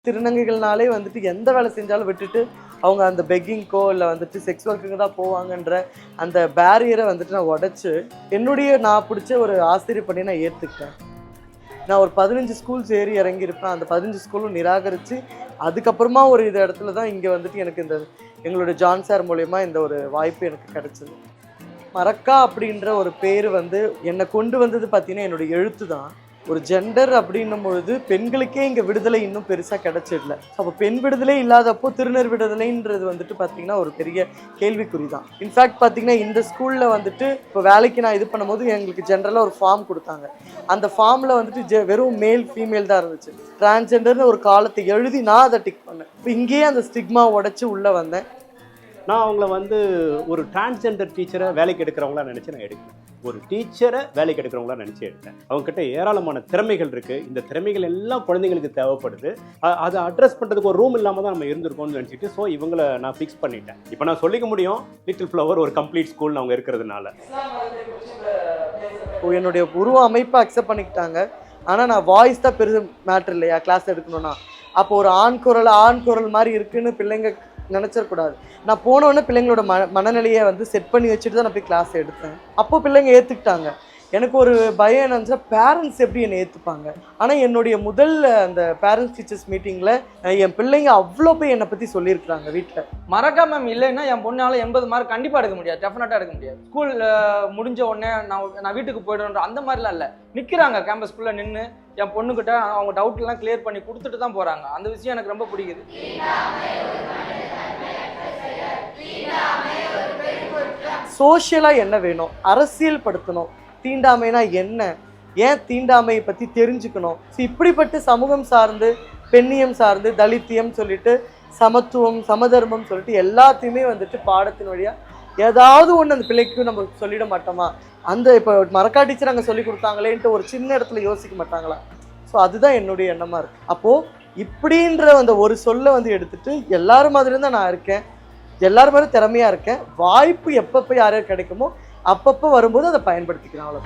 திருநங்கைகள்னாலே வந்துட்டு எந்த வேலை செஞ்சாலும் விட்டுட்டு அவங்க அந்த பெக்கிங்க்கோ இல்லை வந்துட்டு செக்ஸ் ஒர்க்குக்கு தான் போவாங்கன்ற அந்த பேரியரை வந்துட்டு நான் உடைச்சு நான் பிடிச்ச ஒரு ஆசிரியர் பண்ணி நான் ஏற்றுக்கிட்டேன். நான் ஒரு 15 ஸ்கூல்ஸ் ஏறி இறங்கியிருப்பேன். அந்த 15 ஸ்கூலும் நிராகரித்து அதுக்கப்புறமா ஒரு இடத்துல தான் இங்கே வந்துட்டு எனக்கு எங்களோட ஜான் சார் மூலயமா இந்த ஒரு வாய்ப்பு எனக்கு கிடைச்சிது. மரக்கா அப்படின்ற ஒரு பேர் என்னை கொண்டு வந்தது பார்த்தீங்கன்னா என்னுடைய எழுத்து தான். ஒரு ஜெண்டர் அப்படின்னும் பொழுது பெண்களுக்கே இங்கே விடுதலை இன்னும் பெருசாக கிடைச்சிடல. அப்போ பெண் விடுதலை இல்லாதப்போ திருநர் விடுதலைன்றது பார்த்தீங்கன்னா ஒரு பெரிய கேள்விக்குறி தான். இன்ஃபேக்ட் பார்த்தீங்கன்னா இந்த ஸ்கூலில் இப்போ வேலைக்கு நான் இது பண்ணும்போது எங்களுக்கு ஜென்ரலாக ஒரு ஃபார்ம் கொடுத்தாங்க. அந்த ஃபார்மில் வெறும் மேல் ஃபீமேல் தான் இருந்துச்சு. டிரான்ஸ்ஜெண்டர்னு ஒரு காலத்தை எழுதி நான் அதை டிக் பண்ணேன். இப்போ இங்கேயே அந்த ஸ்டிக்மா உடைச்சி உள்ளே வந்தேன். நான் அவங்கள ஒரு டிரான்ஸ்ஜெண்டர் டீச்சரை வேலைக்கு எடுக்கிறவங்களா நினச்சி நான் எடுக்கிறேன். ஒரு டீச்சரை வேலைக்கு எடுக்கிறவங்களா நினச்சி எடுத்தேன். அவங்ககிட்ட ஏராளமான திறமைகள் இருக்குது. இந்த திறமைகள் எல்லாம் குழந்தைங்களுக்கு தேவைப்படுது. அதை அட்ரஸ் பண்ணுறதுக்கு ஒரு ரூம் இல்லாமல் தான் நம்ம இருந்திருக்கோம்னு நினச்சிட்டு ஸோ இவங்களை நான் ஃபிக்ஸ் பண்ணிட்டேன். இப்போ நான் சொல்லிக்க முடியும் லிட்டில் ஃப்ளவர் ஒரு கம்ப்ளீட் ஸ்கூல் அவங்க இருக்கிறதுனால. என்னுடைய உருவ அமைப்பை அக்செப்ட் பண்ணிக்கிட்டாங்க. ஆனால் நான் வாய்ஸ் தான் பெரிய மேட்ரு இல்லையா கிளாஸ் எடுக்கணும்னா. அப்போ ஒரு ஆண் குரல் மாதிரி இருக்குன்னு பிள்ளைங்க நினச்சிடக்கூடாது. நான் போனோடனே பிள்ளைங்களோட மனநிலையை செட் பண்ணி வச்சுட்டு தான் நான் போய் கிளாஸ் எடுத்தேன். அப்போ பிள்ளைங்க ஏற்றுக்கிட்டாங்க. எனக்கு ஒரு பயம் என்னன்னு பேரண்ட்ஸ் எப்படி என்னை ஏற்றுப்பாங்க. ஆனால் என்னுடைய முதல் அந்த பேரண்ட்ஸ் டீச்சர்ஸ் மீட்டிங்கில் என் பிள்ளைங்க அவ்வளோ போய் என்னை பற்றி சொல்லியிருக்கிறாங்க வீட்டில். மறக்கா மேம் இல்லைன்னா என் பொண்ணால் 80 மார்க் கண்டிப்பாக எடுக்க முடியாது, டெஃபினட்டாக எடுக்க முடியாது. ஸ்கூல் முடிஞ்ச உடனே நான் வீட்டுக்கு போய்டுன்ற அந்த மாதிரிலாம் இல்லை. நிற்கிறாங்க கேம்பஸ்குள்ளே நின்று என் பொண்ணுக்கிட்ட அவங்க டவுட்லாம் கிளியர் பண்ணி கொடுத்துட்டு தான் போகிறாங்க. அந்த விஷயம் எனக்கு ரொம்ப பிடிக்குது. சோஷியலாக என்ன வேணும், அரசியல் படுத்தணும். தீண்டாமைனா என்ன, ஏன் தீண்டாமையை பற்றி தெரிஞ்சுக்கணும். இப்படிப்பட்ட சமூகம் சார்ந்து பெண்ணியம் சார்ந்து தலித்தியம் சொல்லிட்டு சமத்துவம் சமதர்மம் சொல்லிட்டு எல்லாத்தையுமே பாடத்தின் வழியாக ஏதாவது ஒன்று அந்த பிள்ளைக்கு நம்ம சொல்லிட மாட்டோமா. இப்போ மரக்கா டீச்சர் அங்கே சொல்லி கொடுத்தாங்களேன்ட்டு ஒரு சின்ன இடத்துல யோசிக்க மாட்டாங்களா. ஸோ அதுதான் என்னுடைய எண்ணமாக இருக்குது. அப்போது இப்படின்ற அந்த ஒரு சொல்லை எடுத்துட்டு எல்லாரும் மாதிரி தான் நான் இருக்கேன், எல்லாரும் மாதிரி திறமையாக இருக்கேன். வாய்ப்பு எப்பப்போ யார் கிடைக்குமோ அப்பப்போ வரும்போது அதை பயன்படுத்திக்கிறேன். அவ்வளோ.